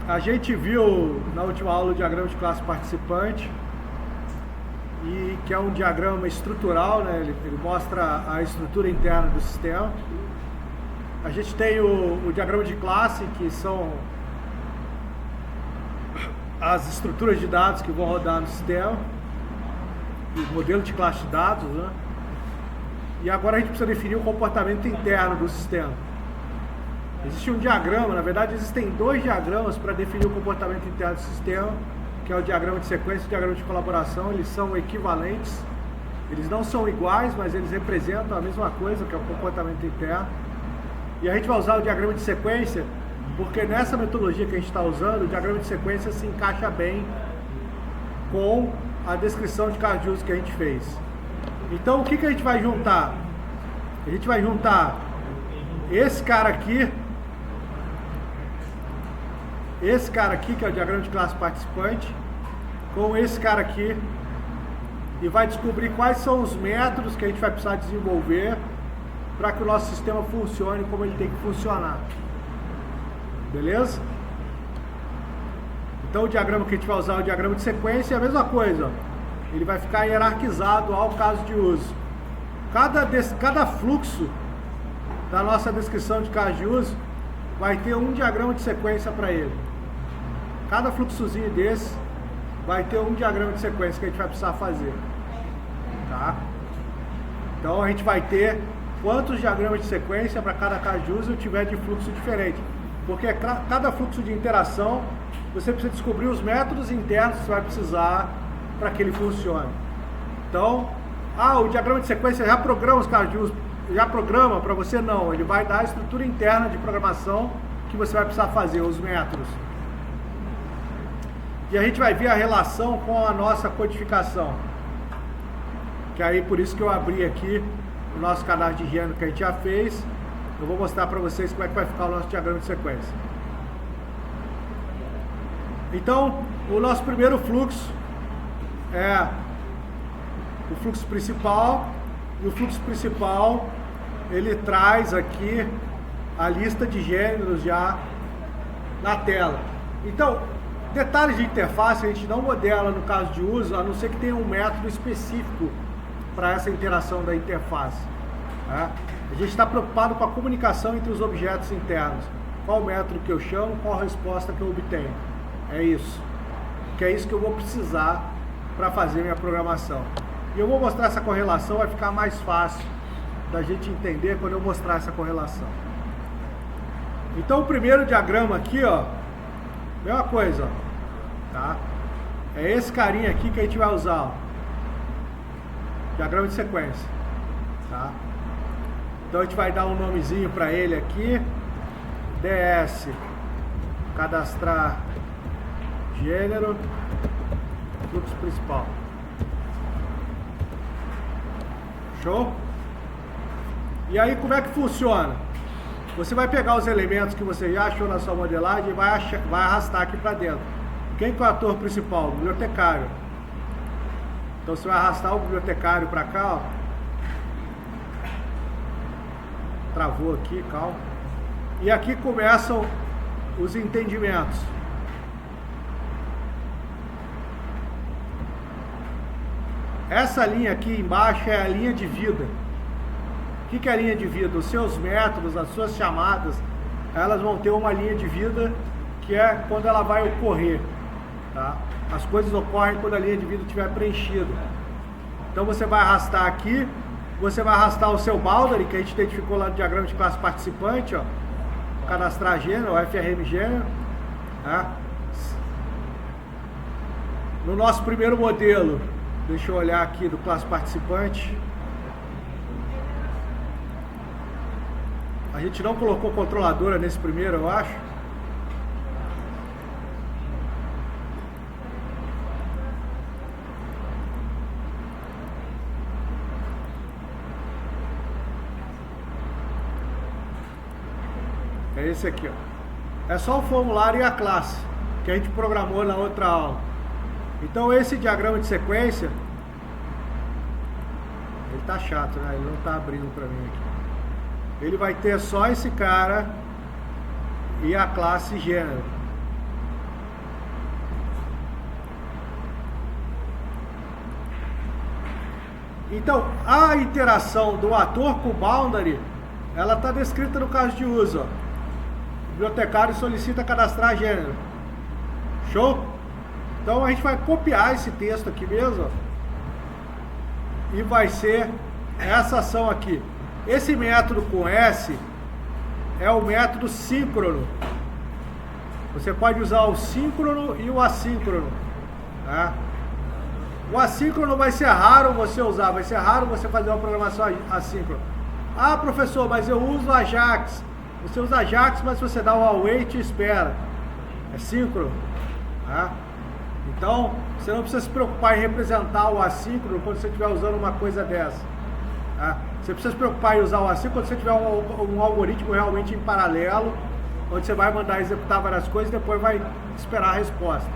A gente viu na última aula o diagrama de classe participante, e que é um diagrama estrutural, né? Ele mostra a estrutura interna do sistema. A gente tem o diagrama de classe, que são as estruturas de dados que vão rodar no sistema, o modelo de classe de dados, né? E agora a gente precisa definir o comportamento interno do sistema. Existe um diagrama, na verdade existem dois diagramas para definir o comportamento interno do sistema, que é o diagrama de sequência e o diagrama de colaboração. Eles são equivalentes, eles não são iguais, mas eles representam a mesma coisa, que é o comportamento interno. E a gente vai usar o diagrama de sequência, porque nessa metodologia que a gente está usando, o diagrama de sequência se encaixa bem com a descrição de caso de uso que a gente fez. Então o que a gente vai juntar? A gente vai juntar esse cara aqui, que é o diagrama de classe participante, com esse cara aqui, e vai descobrir quais são os métodos que a gente vai precisar desenvolver para que o nosso sistema funcione como ele tem que funcionar. Beleza? Então o diagrama que a gente vai usar é o diagrama de sequência, é a mesma coisa, ó. Ele vai ficar hierarquizado ao caso de uso. Cada fluxo da nossa descrição de caso de uso vai ter um diagrama de sequência para ele. Cada fluxozinho desse vai ter um diagrama de sequência que a gente vai precisar fazer. Tá? Então a gente vai ter quantos diagramas de sequência para cada caso de uso eu tiver de fluxo diferente. Porque cada fluxo de interação você precisa descobrir os métodos internos que você vai precisar para que ele funcione. Então, o diagrama de sequência já programa os casos de uso, já programa para você? Não, ele vai dar a estrutura interna de programação que você vai precisar fazer, os métodos. E a gente vai ver a relação com a nossa codificação. Que aí, por isso que eu abri aqui o nosso cadastro de gênero que a gente já fez. Eu vou mostrar para vocês como é que vai ficar o nosso diagrama de sequência. Então, o nosso primeiro fluxo é o fluxo principal, e o fluxo principal ele traz aqui a lista de gêneros já na tela. Então, detalhes de interface a gente não modela no caso de uso, a não ser que tenha um método específico para essa interação da interface. Tá? A gente está preocupado com a comunicação entre os objetos internos. Qual o método que eu chamo, qual a resposta que eu obtenho. É isso. Que é isso que eu vou precisar para fazer minha programação. E eu vou mostrar essa correlação, vai ficar mais fácil da gente entender quando eu mostrar essa correlação. Então o primeiro diagrama aqui, ó, mesma coisa, ó, tá? É esse carinha aqui que a gente vai usar, ó. Diagrama de sequência, tá? Então a gente vai dar um nomezinho para ele aqui, DS, cadastrar gênero, fluxo principal. Show? E aí como é que funciona? Você vai pegar os elementos que você já achou na sua modelagem e vai arrastar aqui para dentro. Quem que é o ator principal? O bibliotecário. Então você vai arrastar o bibliotecário para cá, ó. Travou aqui, calma. E aqui começam os entendimentos. Essa linha aqui embaixo é a linha de vida. O que é a linha de vida? Os seus métodos, as suas chamadas, elas vão ter uma linha de vida que é quando ela vai ocorrer. Tá? As coisas ocorrem quando a linha de vida estiver preenchida. Então você vai arrastar aqui, você vai arrastar o seu boundary, que a gente identificou lá no diagrama de classe participante, ó, cadastrar gênero, FRM gênero. Tá? No nosso primeiro modelo, deixa eu olhar aqui do classe participante. A gente não colocou controladora nesse primeiro, eu acho. É esse aqui, ó. É só o formulário e a classe que a gente programou na outra aula. Então esse diagrama de sequência, ele tá chato, né? Ele não tá abrindo para mim aqui. Ele vai ter só esse cara e a classe gênero. Então, a interação do ator com o boundary, ela está descrita no caso de uso. Ó. O bibliotecário solicita cadastrar gênero. Show? Então a gente vai copiar esse texto aqui mesmo, ó, e vai ser essa ação aqui. Esse método com S é o método síncrono. Você pode usar o síncrono e o assíncrono. Tá? O assíncrono vai ser raro você usar, vai ser raro você fazer uma programação assíncrona. Ah, professor, mas eu uso Ajax. Você usa Ajax, mas você dá o await e espera. É síncrono. Tá? Então, você não precisa se preocupar em representar o assíncrono quando você estiver usando uma coisa dessa. Tá? Você precisa se preocupar em usar o assíncrono quando você tiver um algoritmo realmente em paralelo, onde você vai mandar executar várias coisas e depois vai esperar a resposta.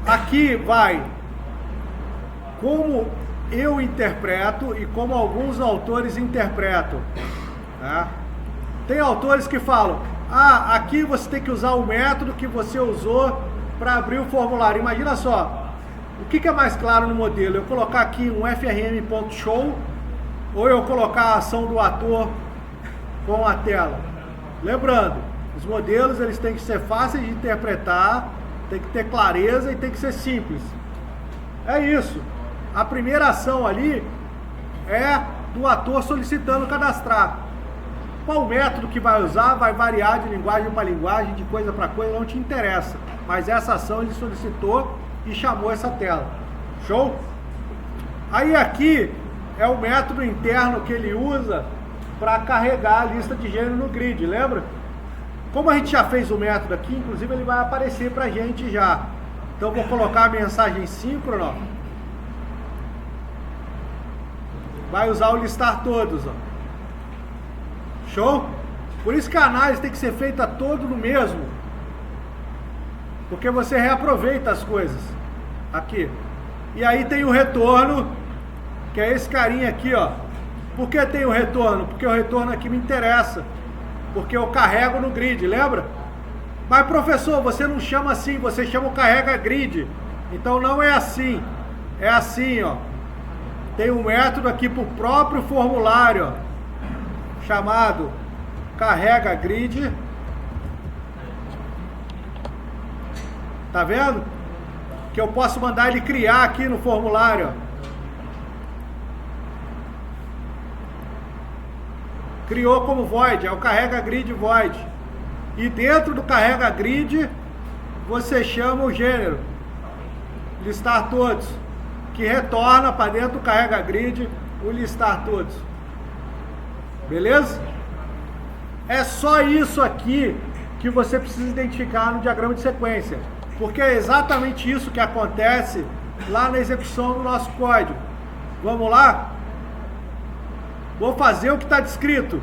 Aqui vai como eu interpreto e como alguns autores interpretam. Tá? Tem autores que falam, ah, aqui você tem que usar o método que você usou para abrir o formulário. Imagina só, o que é mais claro no modelo? Eu colocar aqui um frm.show ou eu colocar a ação do ator com a tela? Lembrando, os modelos eles têm que ser fáceis de interpretar, tem que ter clareza e tem que ser simples. É isso. A primeira ação ali é do ator solicitando cadastrar. Qual método que vai usar vai variar de linguagem para linguagem, de coisa para coisa, não te interessa. Mas essa ação ele solicitou e chamou essa tela. Show? Aí aqui é o método interno que ele usa para carregar a lista de gênero no grid, lembra? Como a gente já fez o método aqui, inclusive ele vai aparecer para a gente já. Então eu vou colocar a mensagem síncrona, ó. Vai usar o listar todos, ó. Show? Por isso que a análise tem que ser feita todo no mesmo. Porque você reaproveita as coisas. Aqui. E aí tem o retorno, que é esse carinha aqui, ó. Por que tem o retorno? Porque o retorno aqui me interessa. Porque eu carrego no grid, lembra? Mas professor, você não chama assim, você chama o carrega grid. Então não é assim. É assim, ó. Tem um método aqui para o próprio formulário, ó, chamado carrega grid. Tá vendo? Que eu posso mandar ele criar aqui no formulário, ó. Criou como void, é o carrega grid void. E dentro do carrega grid, você chama o gênero, listar todos, que retorna para dentro do carrega grid o listar todos. Beleza? É só isso aqui que você precisa identificar no diagrama de sequência, porque é exatamente isso que acontece lá na execução do nosso código. Vamos lá? Vou fazer o que está descrito.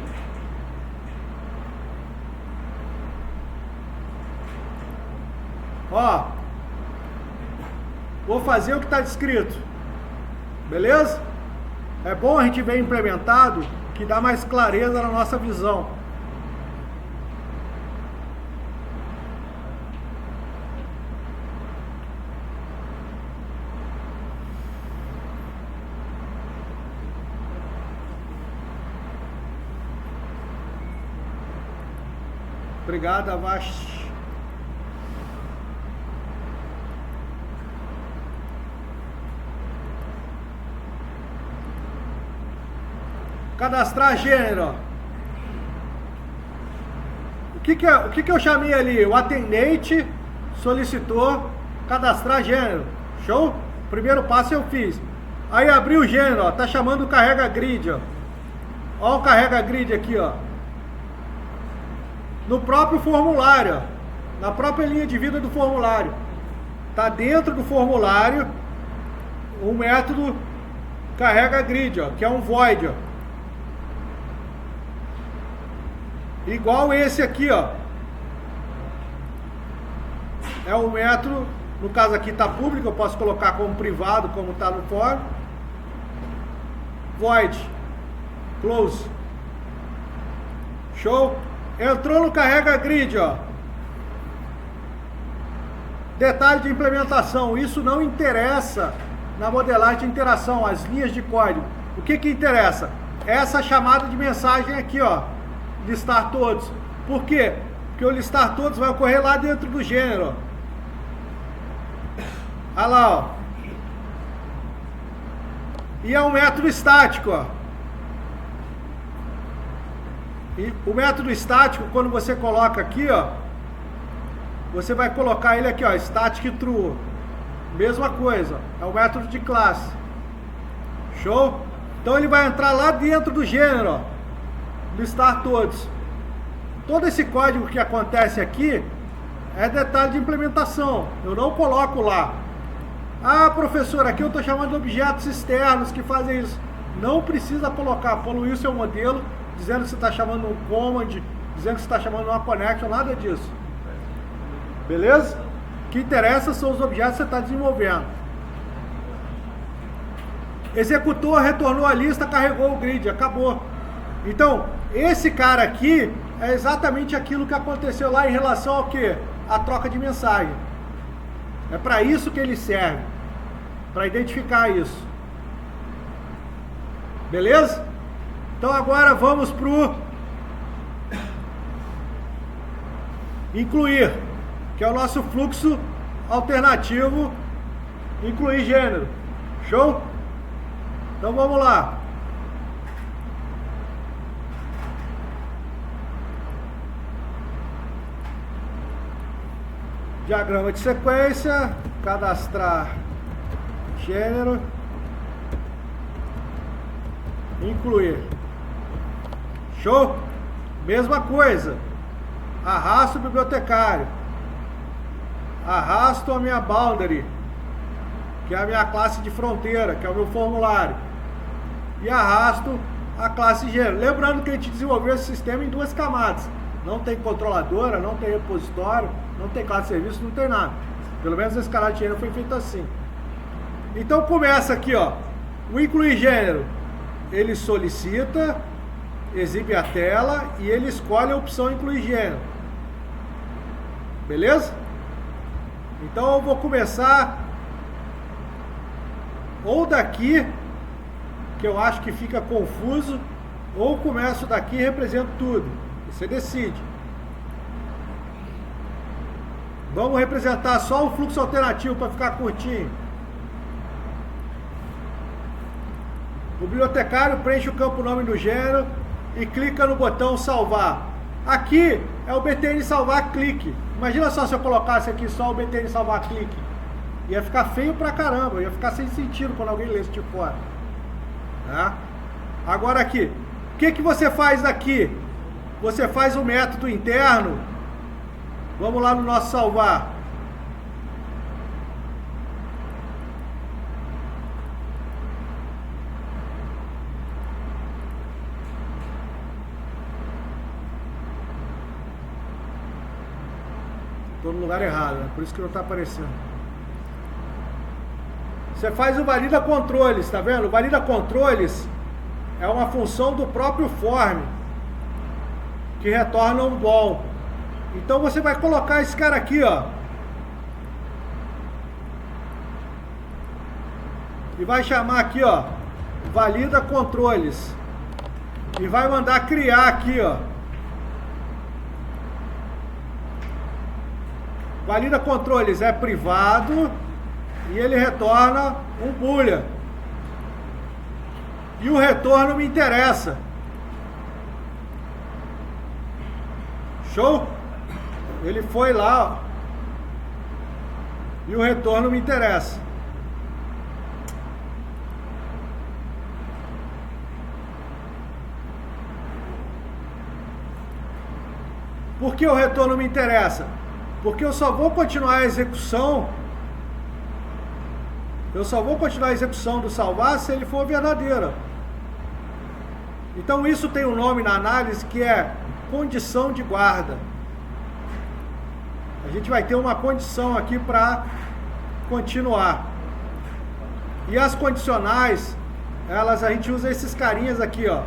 Ó, vou fazer o que está descrito. Beleza? É bom a gente ver implementado, que dá mais clareza na nossa visão. Obrigado, Avash. Cadastrar gênero. O que eu chamei ali? O atendente solicitou cadastrar gênero. Show? Primeiro passo eu fiz. Aí abri o gênero, ó. Tá chamando o carrega grid, ó. Ó o carrega grid aqui, ó. No próprio formulário, ó. Na própria linha de vida do formulário. Tá dentro do formulário o método carrega grid, ó, que é um void, ó. Igual esse aqui, ó. É um método, no caso aqui está público, eu posso colocar como privado, como está no for. Void. Close. Show? Entrou no carrega grid, ó. Detalhe de implementação, isso não interessa na modelagem de interação, as linhas de código. O que interessa? Essa chamada de mensagem aqui, ó, listar todos. Por quê? Porque o listar todos vai ocorrer lá dentro do gênero. Olha lá, ó. E é um método estático, ó. E o método estático, quando você coloca aqui, ó, você vai colocar ele aqui, ó, static true. Mesma coisa, é o método de classe. Show? Então ele vai entrar lá dentro do gênero, ó, listar todos. Todo esse código que acontece aqui é detalhe de implementação. Eu não coloco lá. Ah, professor, aqui eu estou chamando de objetos externos que fazem isso. Não precisa colocar, poluir o seu modelo, dizendo que você está chamando um command, dizendo que você está chamando uma connection, nada disso. Beleza? O que interessa são os objetos que você está desenvolvendo. Executou, retornou a lista, carregou o grid, acabou. Então, esse cara aqui é exatamente aquilo que aconteceu lá em relação ao quê? A troca de mensagem. É para isso que ele serve, para identificar isso. Beleza? Então agora vamos para o incluir, que é o nosso fluxo alternativo, incluir gênero. Show? Então vamos lá. Diagrama de sequência, cadastrar gênero, incluir. Show? Mesma coisa. Arrasto o bibliotecário. Arrasto a minha boundary, que é a minha classe de fronteira, que é o meu formulário. E arrasto a classe gênero. Lembrando que a gente desenvolveu esse sistema em duas camadas. Não tem controladora, não tem repositório, não tem classe de serviço, não tem nada. Pelo menos esse canal de gênero foi feito assim. Então começa aqui, ó. O incluir gênero. Ele solicita, exibe a tela e ele escolhe a opção incluir gênero. Beleza? Então eu vou começar ou daqui, que eu acho que fica confuso, ou começo daqui e represento tudo. Você decide. Vamos representar só o fluxo alternativo para ficar curtinho. O bibliotecário preenche o campo nome do gênero e clica no botão salvar. Aqui é o BTN salvar clique. Imagina só se eu colocasse aqui só o BTN salvar clique. Ia ficar feio pra caramba, ia ficar sem sentido quando alguém lesse de fora. Tá? Agora aqui, o que você faz aqui? Você faz o método interno. Vamos lá no nosso salvar. Estou no lugar errado, né? Por isso que não está aparecendo. Você faz o valida controles, tá vendo? O valida controles é uma função do próprio form que retorna um bom. Então você vai colocar esse cara aqui, ó, e vai chamar aqui, ó, valida controles, e vai mandar criar aqui, ó, valida controles é privado e ele retorna um boolean. E o retorno me interessa. Show? Ele foi lá, ó, e o retorno me interessa. Por que o retorno me interessa? Porque eu só vou continuar a execução. Eu só vou continuar a execução do salvar se ele for verdadeiro. Então isso tem um nome na análise que é condição de guarda. A gente vai ter uma condição aqui para continuar. E as condicionais, elas, a gente usa esses carinhas aqui, ó.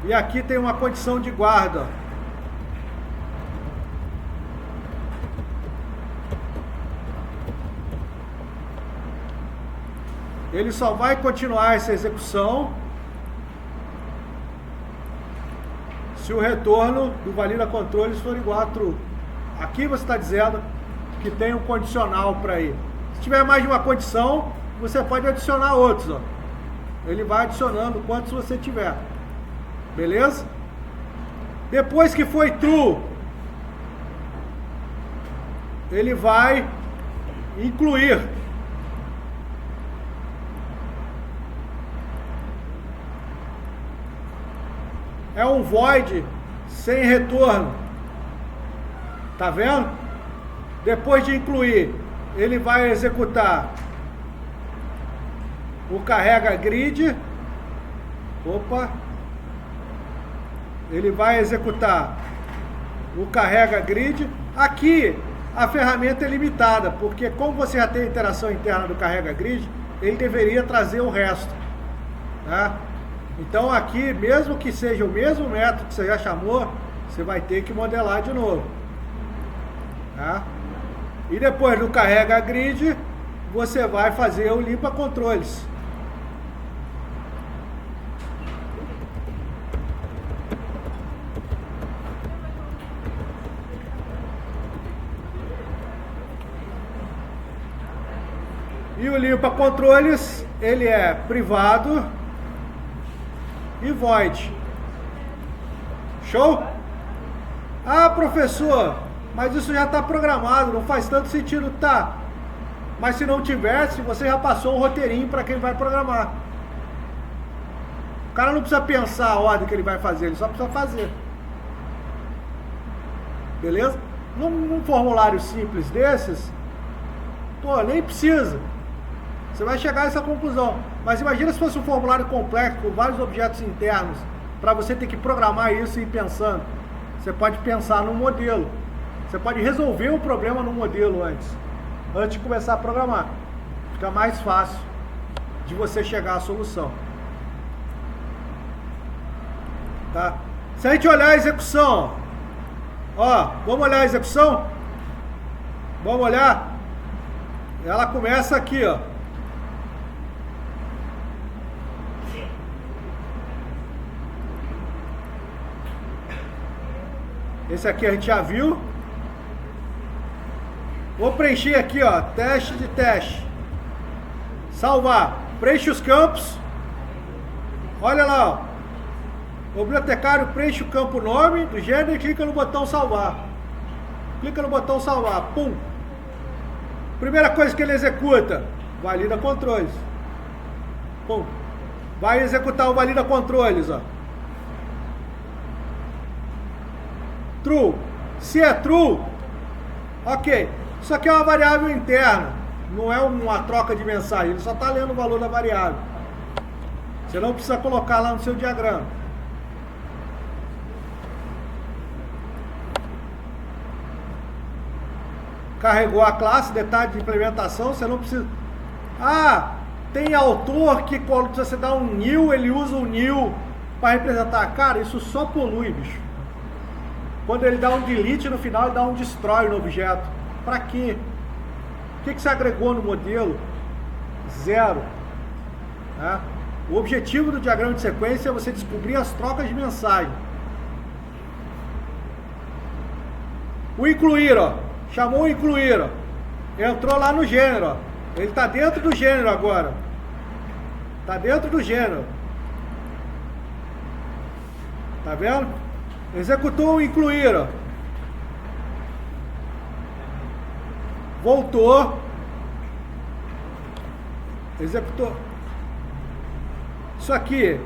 E aqui tem uma condição de guarda. ele só vai continuar essa execução se o retorno do valida controles for igual a true. Aqui você está dizendo que tem um condicional para ir. Se tiver mais de uma condição, você pode adicionar outros. Ó. Ele vai adicionando quantos você tiver. Beleza? Depois que foi true, ele vai incluir. É um void sem retorno. Tá vendo? Depois de incluir, ele vai executar o carrega grid. Opa! Ele vai executar o carrega grid. Aqui a ferramenta é limitada, porque como você já tem a interação interna do carrega grid, ele deveria trazer o resto. Tá? Então aqui, mesmo que seja o mesmo método que você já chamou, você vai ter que modelar de novo. Tá? E depois do carrega grid, você vai fazer o limpa controles. E o limpa controles, ele é privado e void. Show? Ah, professor, mas isso já está programado, não faz tanto sentido. Tá, mas se não tivesse, você já passou um roteirinho para quem vai programar. O cara não precisa pensar a ordem que ele vai fazer, ele só precisa fazer. Beleza? Num formulário simples desses, pô, nem precisa. Você vai chegar a essa conclusão. Mas imagina se fosse um formulário complexo, com vários objetos internos, para você ter que programar isso e ir pensando. Você pode pensar num modelo. Você pode resolver o problema no modelo antes de começar a programar. Fica mais fácil de você chegar à solução. Tá? Se a gente olhar a execução, ó, vamos olhar a execução? Vamos olhar? Ela começa aqui, ó. Esse aqui a gente já viu. Vou preencher aqui, ó, teste de teste. Salvar. Preenche os campos. Olha lá, ó. O bibliotecário preenche o campo nome do gênero e clica no botão salvar. Clica no botão salvar. Pum. Primeira coisa que ele executa, valida controles. Pum. Vai executar o valida controles, ó. True. Se é true, ok. Isso aqui é uma variável interna, não é uma troca de mensagem, ele só está lendo o valor da variável. Você não precisa colocar lá no seu diagrama. Carregou a classe, detalhe de implementação, você não precisa... Ah, tem autor que quando você dá um new, ele usa o new para representar. Cara, isso só polui, bicho. Quando ele dá um delete no final, ele dá um destroy no objeto. Para quê? O que você agregou no modelo? Zero. Tá? O objetivo do diagrama de sequência é você descobrir as trocas de mensagem. O incluir, ó. Chamou o incluir, ó. Entrou lá no gênero, ó. Ele está dentro do gênero agora. Está dentro do gênero. Tá vendo? Executou o incluir, ó. Voltou. Executou. Isso aqui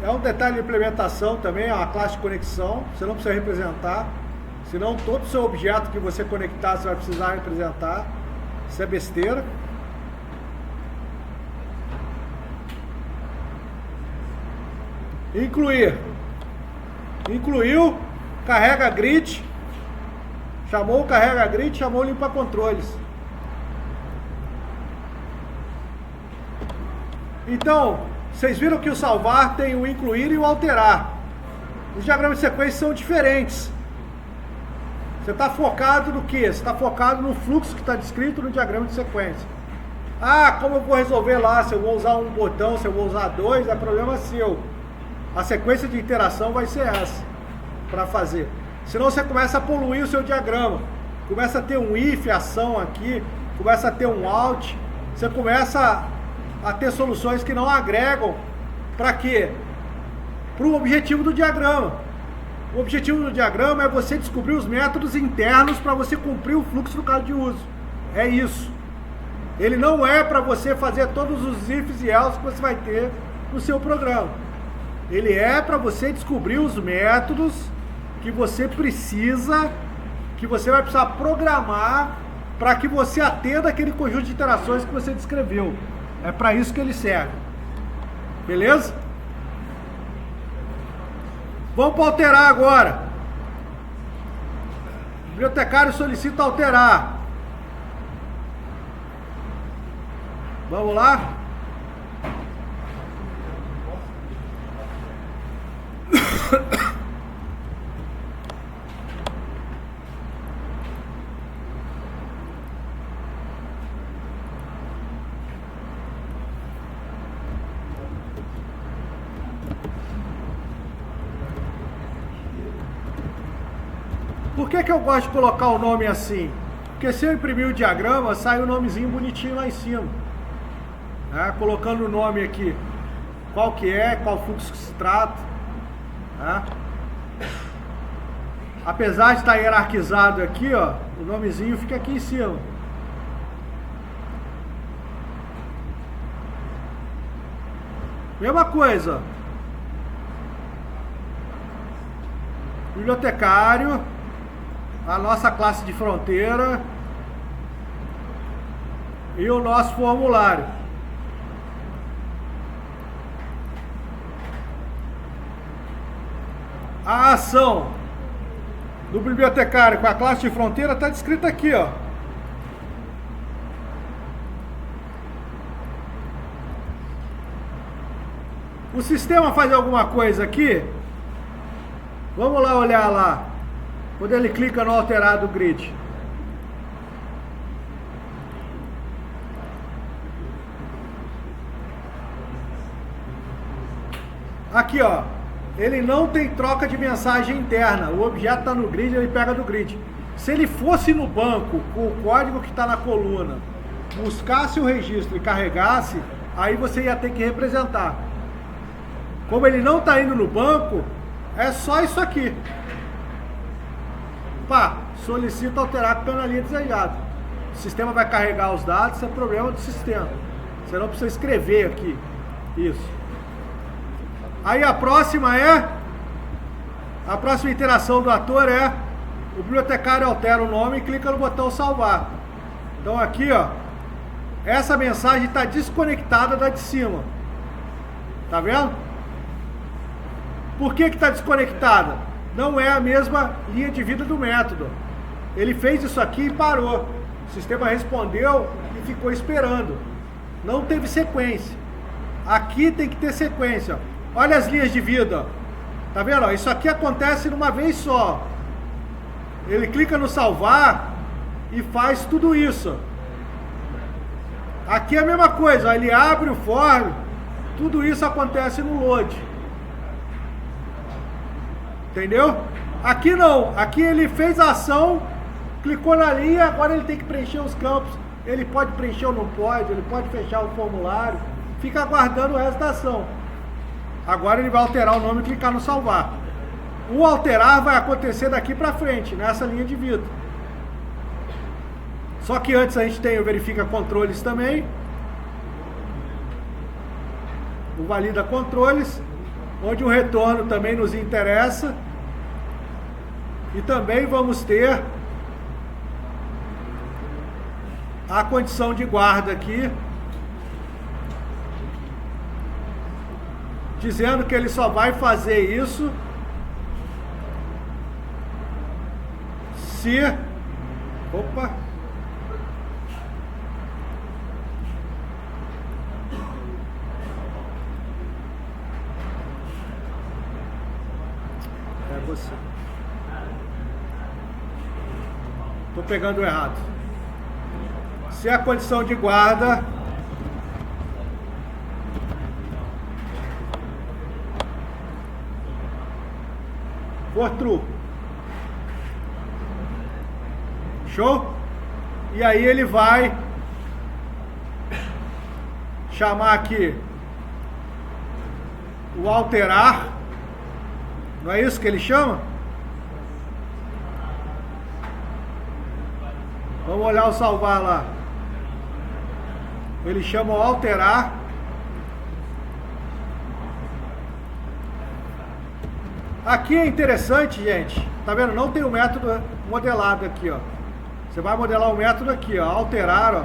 é um detalhe de implementação também, é uma classe de conexão. Você não precisa representar. Senão todo o seu objeto que você conectar, você vai precisar representar. Isso é besteira. Incluir. Incluiu, carrega grid, chamou o carrega grid, chamou o limpa controles. Então, vocês viram que o salvar tem o incluir e o alterar. Os diagramas de sequência são diferentes. Você está focado no quê? Você está focado no fluxo que está descrito no diagrama de sequência. Ah, como eu vou resolver lá? Se eu vou usar um botão, se eu vou usar dois, é problema seu. A sequência de interação vai ser essa, para fazer. Senão você começa a poluir o seu diagrama. Começa a ter um if, ação aqui, começa a ter um out. Você começa a ter soluções que não agregam. Para quê? Para o objetivo do diagrama. O objetivo do diagrama é você descobrir os métodos internos para você cumprir o fluxo do caso de uso. É isso. Ele não é para você fazer todos os ifs e else que você vai ter no seu programa. Ele é para você descobrir os métodos que você precisa, que você vai precisar programar para que você atenda aquele conjunto de interações que você descreveu. É para isso que ele serve. Beleza? Vamos para alterar agora. O bibliotecário solicita alterar. Vamos lá? Por que eu gosto de colocar o nome assim? Porque se eu imprimir o diagrama, sai o nomezinho bonitinho lá em cima. Colocando o nome aqui. Qual que é, qual fluxo que se trata. Apesar de estar hierarquizado aqui, ó, o nomezinho fica aqui em cima. Mesma coisa. Bibliotecário. A nossa classe de fronteira e o nosso formulário. A ação do bibliotecário com a classe de fronteira está descrita aqui, ó. O sistema faz alguma coisa aqui? Vamos lá olhar lá. Quando ele clica no alterar do grid. Aqui, ó. Ele não tem troca de mensagem interna. O objeto está no grid, ele pega do grid. Se ele fosse no banco, com o código que está na coluna, buscasse o registro e carregasse, aí você ia ter que representar. Como ele não está indo no banco, é só isso aqui. Pá, solicita alterar com panelinha desejada. O sistema vai carregar os dados, isso é problema do sistema. Você não precisa escrever aqui. Isso. Aí a próxima interação do ator é o bibliotecário altera o nome e clica no botão salvar. Então aqui, ó, essa mensagem está desconectada da de cima. Tá vendo? Por que está desconectada? Não é a mesma linha de vida do método. Ele fez isso aqui e parou. O sistema respondeu e ficou esperando. Não teve sequência. Aqui tem que ter sequência. Olha as linhas de vida. Tá vendo? Isso aqui acontece numa vez só. Ele clica no salvar e faz tudo isso. Aqui é a mesma coisa. Ele abre o form. Tudo isso acontece no load. Entendeu? Aqui não. Aqui ele fez a ação, clicou na linha, agora ele tem que preencher os campos. Ele pode preencher ou não pode, ele pode fechar o formulário. Fica aguardando o resto da ação. Agora ele vai alterar o nome e clicar no salvar. O alterar vai acontecer daqui para frente, nessa linha de vida. Só que antes a gente tem o verifica controles também. O valida controles, onde o retorno também nos interessa. E também vamos ter a condição de guarda aqui, dizendo que ele só vai fazer isso se... Opa! É você. Estou pegando errado. Se a condição de guarda for true. Show? E aí ele vai chamar aqui o alterar. Não é isso que ele chama? Vamos olhar o salvar lá. Ele chama o alterar. Aqui é interessante, gente. Tá vendo? Não tem o método modelado aqui, ó. Você vai modelar o método aqui, ó. Alterar, ó.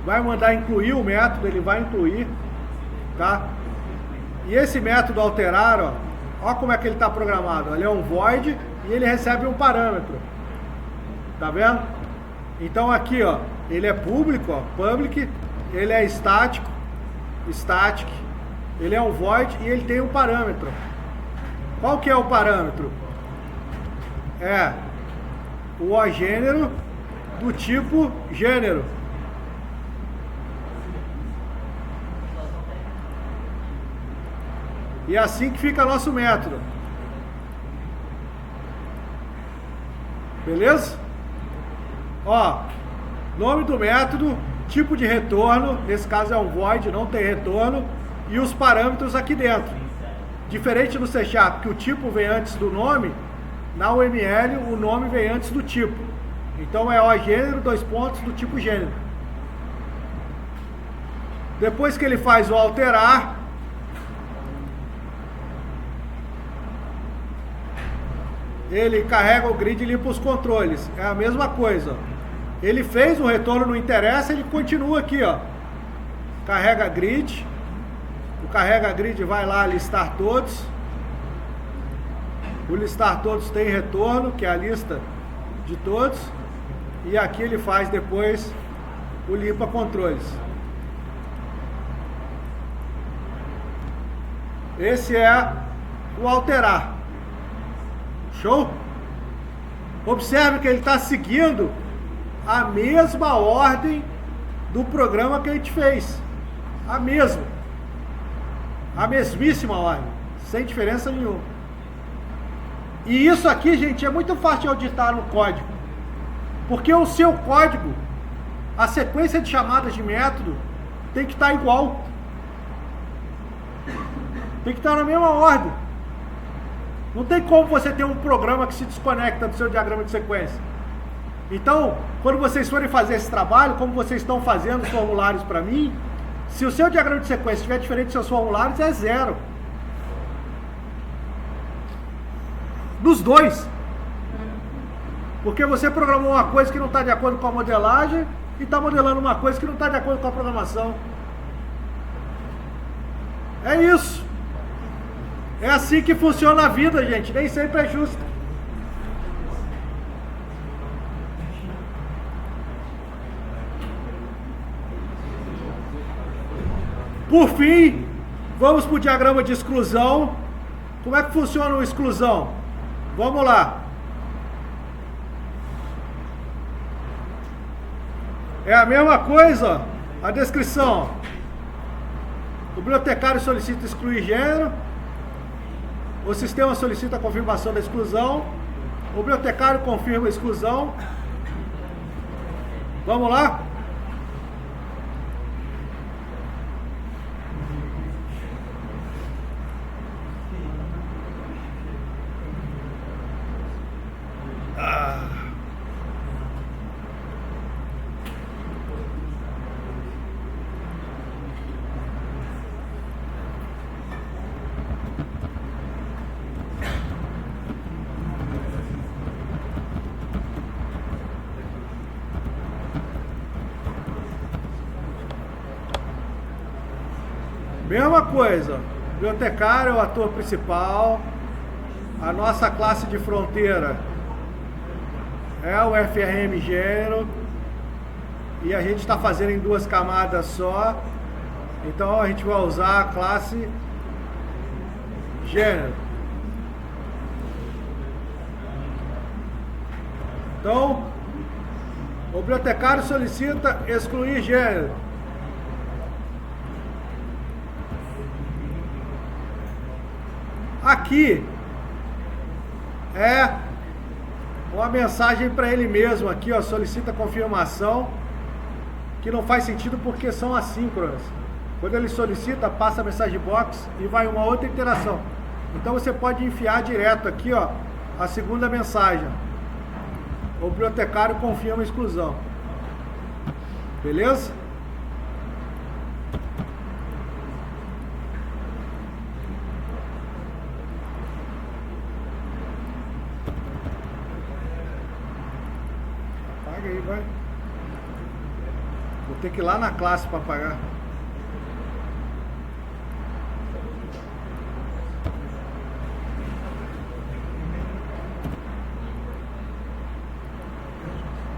Vai mandar incluir o método, ele vai incluir, tá? E esse método alterar, ó. Ó como é que ele está programado. Ele é um void e ele recebe um parâmetro. Tá vendo? Então aqui, ó, ele é público, ó, public, ele é estático, static, ele é um void e ele tem um parâmetro. Qual que é o parâmetro? É o gênero do tipo gênero. E é assim que fica nosso método. Beleza? Ó, nome do método, tipo de retorno, nesse caso é um void, não tem retorno, e os parâmetros aqui dentro. Diferente no C#, que o tipo vem antes do nome, na UML o nome vem antes do tipo. Então é o gênero, dois pontos, do tipo gênero. Depois que ele faz o alterar, ele carrega o grid e limpa os controles. É a mesma coisa. Ele fez o retorno, não interessa, ele continua aqui, ó. Carrega grid. O carrega grid vai lá listar todos. O listar todos tem retorno, que é a lista de todos. E aqui ele faz depois o limpa controles. Esse é o alterar. Show? Observe que ele está seguindo a mesma ordem do programa que a gente fez. A mesma. A mesmíssima ordem. Sem diferença nenhuma. E isso aqui, gente, é muito fácil de auditar no código. Porque o seu código, a sequência de chamadas de método, tem que estar igual. Tem que estar na mesma ordem. Não tem como você ter um programa que se desconecta do seu diagrama de sequência. Então, quando vocês forem fazer esse trabalho, como vocês estão fazendo os formulários para mim, se o seu diagrama de sequência estiver diferente dos seus formulários, é 0. Nos dois. Porque você programou uma coisa que não está de acordo com a modelagem e está modelando uma coisa que não está de acordo com a programação. É isso. É assim que funciona a vida, gente. Nem sempre é justo. Por fim, vamos para o diagrama de exclusão. Como é que funciona a exclusão? Vamos lá. É a mesma coisa, a descrição. O bibliotecário solicita excluir gênero. O sistema solicita a confirmação da exclusão. O bibliotecário confirma a exclusão. Vamos lá? Mesma coisa, bibliotecário é o ator principal, a nossa classe de fronteira é o FRM gênero, e a gente está fazendo em 2 camadas só, então a gente vai usar a classe gênero. Então, o bibliotecário solicita excluir gênero. Aqui, é uma mensagem para ele mesmo aqui, ó, solicita confirmação, que não faz sentido porque são assíncronas. Quando ele solicita, passa a mensagem box e vai uma outra interação. Então você pode enfiar direto aqui, ó, a segunda mensagem. O bibliotecário confirma a exclusão. Beleza? Apaga aí, vai. Vou ter que ir lá na classe para apagar.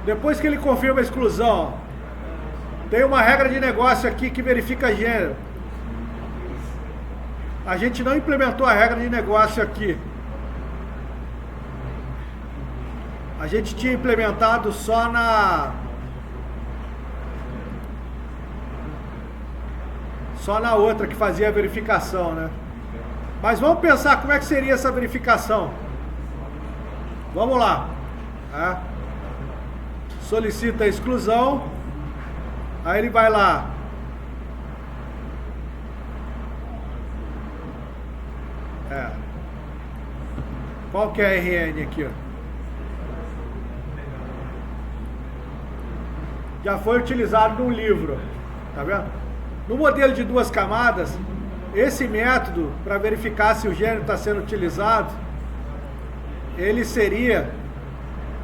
Depois que ele confirma a exclusão, tem uma regra de negócio aqui que verifica gênero. A gente não implementou a regra de negócio aqui. A gente tinha implementado só na outra que fazia a verificação, né? Mas vamos pensar como é que seria essa verificação. Vamos lá. Solicita a exclusão, aí ele vai lá, qual que é a RN aqui, ó? Já foi utilizado num livro, tá vendo? No modelo de 2 camadas, esse método para verificar se o gênero está sendo utilizado, ele seria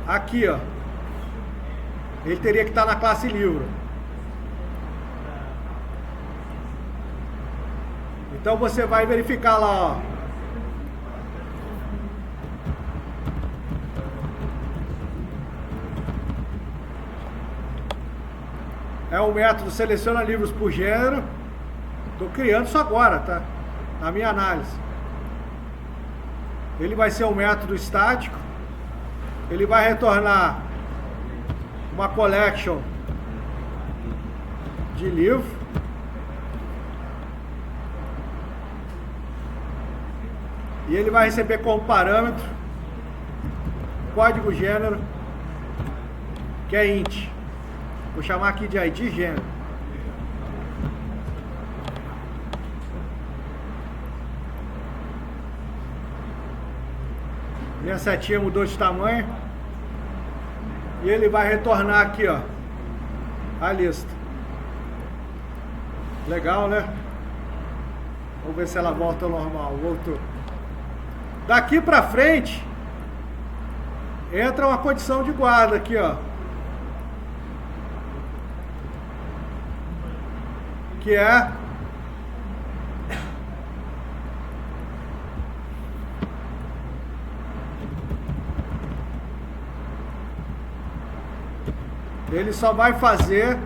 aqui, ó. Ele teria que estar na classe livro. Então você vai verificar lá, ó. É o método seleciona livros por gênero. Estou criando isso agora, tá? Na minha análise. Ele vai ser um método estático. Ele vai retornar uma collection de livro. E ele vai receber como parâmetro código gênero, que é int. Vou chamar aqui de ID gênero. Minha setinha mudou de tamanho. E ele vai retornar aqui, ó, a lista. Legal, né? Vamos ver se ela volta ao normal. Voltou. Daqui pra frente, entra uma condição de guarda aqui, ó. Que é ele só vai fazer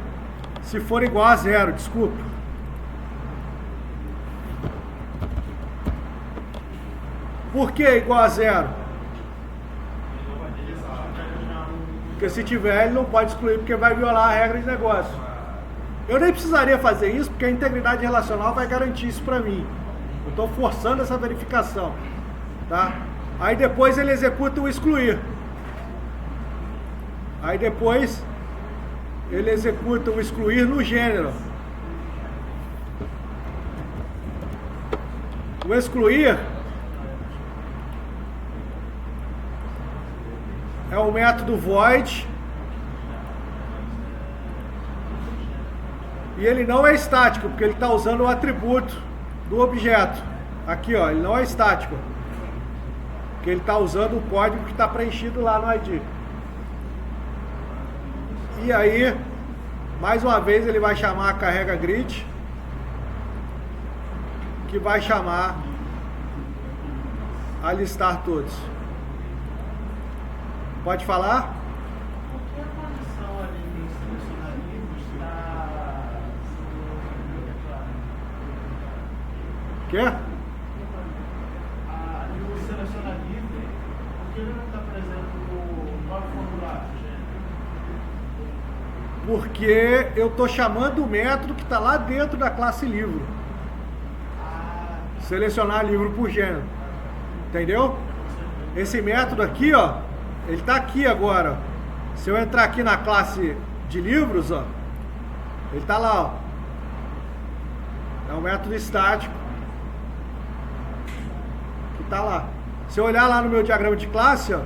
se for igual a 0, desculpa. Por que igual a 0? Porque se tiver, ele não pode excluir, porque vai violar a regra de negócio. Eu nem precisaria fazer isso, porque a integridade relacional vai garantir isso para mim. Eu estou forçando essa verificação, tá? Aí depois ele executa o excluir. Aí depois ele executa o excluir no gênero. O excluir é o método void. E ele não é estático, porque ele está usando o atributo do objeto. Aqui, ó, ele não é estático. Porque ele está usando o código que está preenchido lá no ID. E aí, mais uma vez, ele vai chamar a carrega grid, que vai chamar a listar todos. Pode falar? Por que a condição ali em selecionar livros está no Quê? Ali o selecionar livre, por que ele não está presente no próprio formulário? Porque eu estou chamando o método que está lá dentro da classe livro. Selecionar livro por gênero. Entendeu? Esse método aqui, ó, ele está aqui agora. Se eu entrar aqui na classe de livros, ó, ele está lá, ó. É um método estático que está lá. Se eu olhar lá no meu diagrama de classe, ó,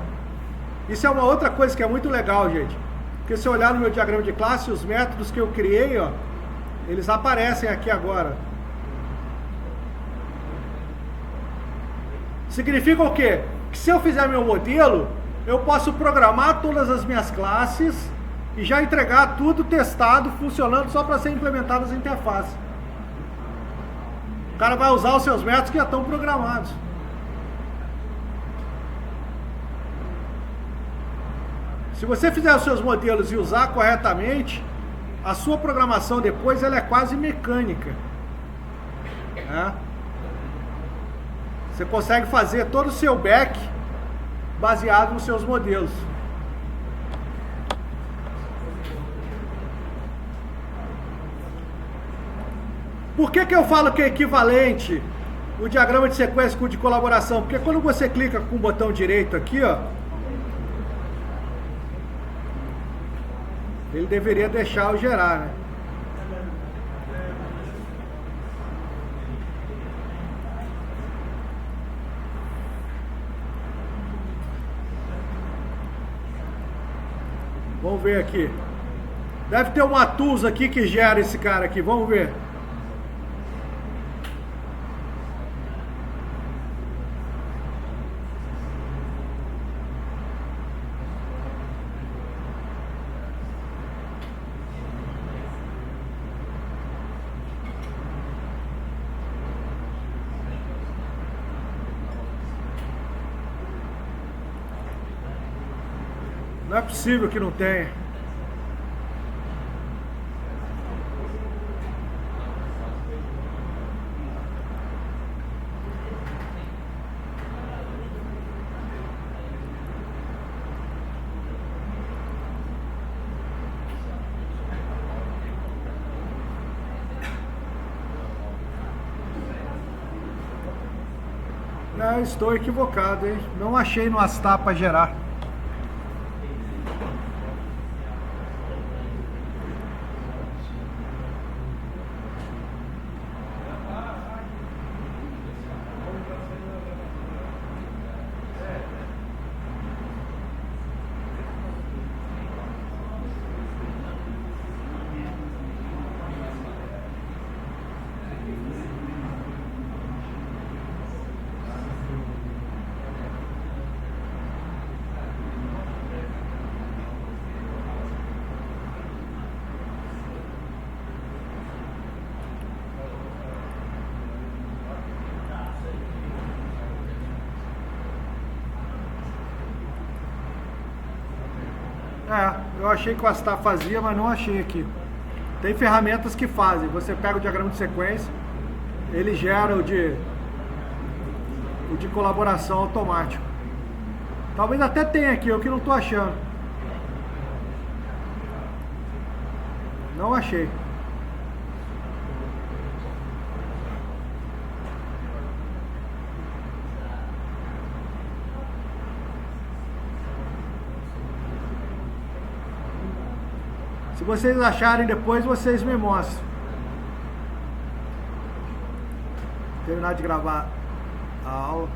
isso é uma outra coisa que é muito legal, gente. Porque se eu olhar no meu diagrama de classe, os métodos que eu criei, ó, eles aparecem aqui agora. Significa o quê? Que se eu fizer meu modelo, eu posso programar todas as minhas classes e já entregar tudo testado, funcionando só para ser implementado nas interfaces. O cara vai usar os seus métodos que já estão programados. Se você fizer os seus modelos e usar corretamente, a sua programação depois ela é quase mecânica. Você consegue fazer todo o seu back baseado nos seus modelos. Por que eu falo que é equivalente o diagrama de sequência com o de colaboração? Porque quando você clica com o botão direito aqui, ó, ele deveria deixar eu gerar, né? Vamos ver aqui. Deve ter uma tools aqui que gera esse cara aqui. Vamos ver. Não é possível que não tenha. Não, estou equivocado, hein? Não achei no Astar para gerar. Eu achei que o Astar fazia, mas não achei aqui. Tem ferramentas que fazem. Você pega o diagrama de sequência, ele gera o de colaboração automático. Talvez até tenha aqui, eu que não estou achando. Não achei. Se vocês acharem depois, vocês me mostram. Terminar de gravar a aula.